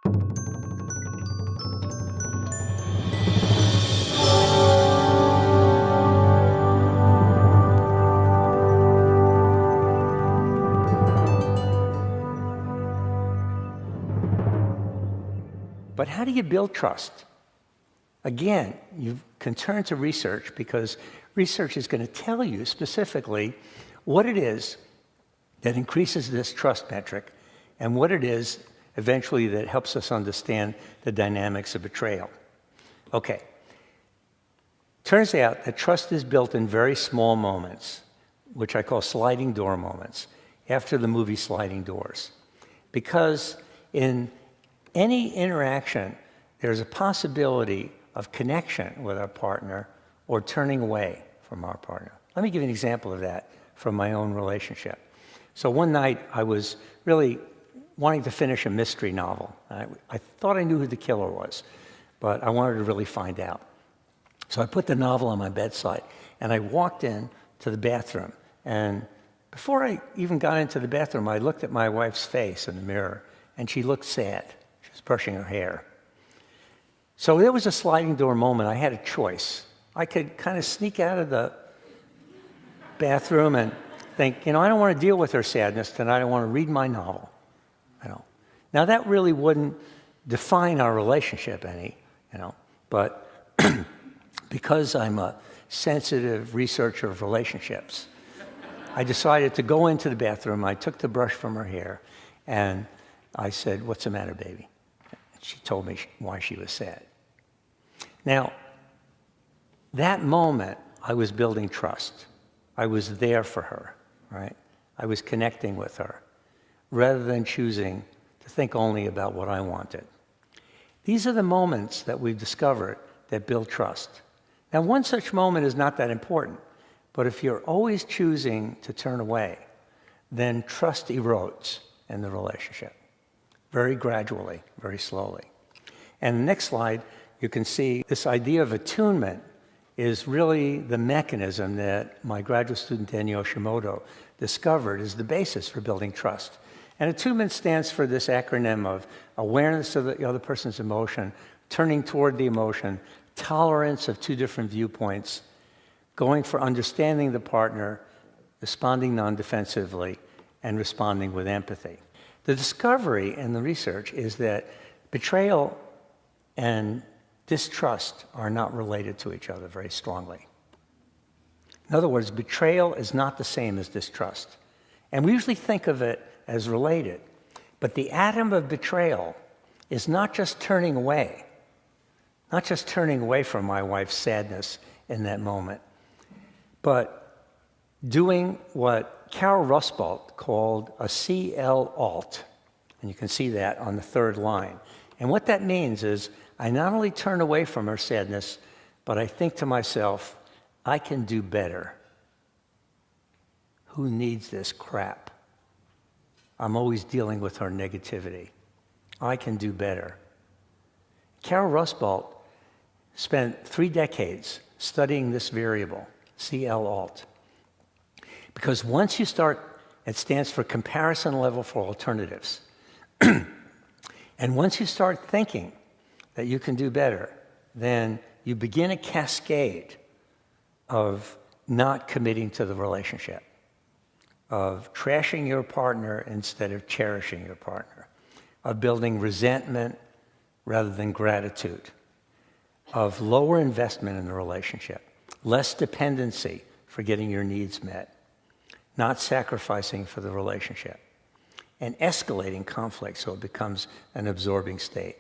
But how do you build trust? Again, you can turn to research because research is going to tell you specifically what it is that increases this trust metric and what it is eventually that helps us understand the dynamics of betrayal. Okay. Turns out that trust is built in very small moments, which I call sliding door moments, after the movie Sliding Doors. Because in any interaction, there's a possibility of connection with our partner or turning away from our partner. Let me give you an example of that from my own relationship. So one night, I was really wanting to finish a mystery novel. I thought I knew who the killer was, but I wanted to really find out. So I put the novel on my bedside, and I walked in to the bathroom. And before I even got into the bathroom, I looked at my wife's face in the mirror, and she looked sad. She was brushing her hair. So there was a sliding door moment. I had a choice. I could kind of sneak out of the bathroom and think, I don't want to deal with her sadness tonight. I want to read my novel. Now, that really wouldn't define our relationship any, but because I'm a sensitive researcher of relationships, I decided to go into the bathroom. I took the brush from her hair, and I said, "What's the matter, baby?" She told me why she was sad. Now, that moment, I was building trust. I was there for her, right? I was connecting with her, rather than choosing to think only about what I wanted. These are the moments that we've discovered that build trust. Now, one such moment is not that important, but if you're always choosing to turn away, then trust erodes in the relationship, very gradually, very slowly. And the next slide, you can see this idea of attunement is really the mechanism that my graduate student, Daniel Shimoda, discovered as the basis for building trust. And attunement stands for this acronym of awareness of the other person's emotion, turning toward the emotion, tolerance of two different viewpoints, going for understanding the partner, responding non-defensively, and responding with empathy. The discovery in the research is that betrayal and distrust are not related to each other very strongly. In other words, betrayal is not the same as distrust. And we usually think of it as related. But the atom of betrayal is not just turning away from my wife's sadness in that moment, but doing what Carol Rusbult called a CL alt. And you can see that on the third line. And what that means is I not only turn away from her sadness, but I think to myself, I can do better. Who needs this crap? I'm always dealing with her negativity. I can do better. Carol Rusbult spent 3 decades studying this variable, CL alt. Because once you start, it stands for comparison level for alternatives. And once you start thinking that you can do better, then you begin a cascade of not committing to the relationship, of trashing your partner instead of cherishing your partner, of building resentment rather than gratitude, of lower investment in the relationship, less dependency for getting your needs met, not sacrificing for the relationship, and escalating conflict so it becomes an absorbing state.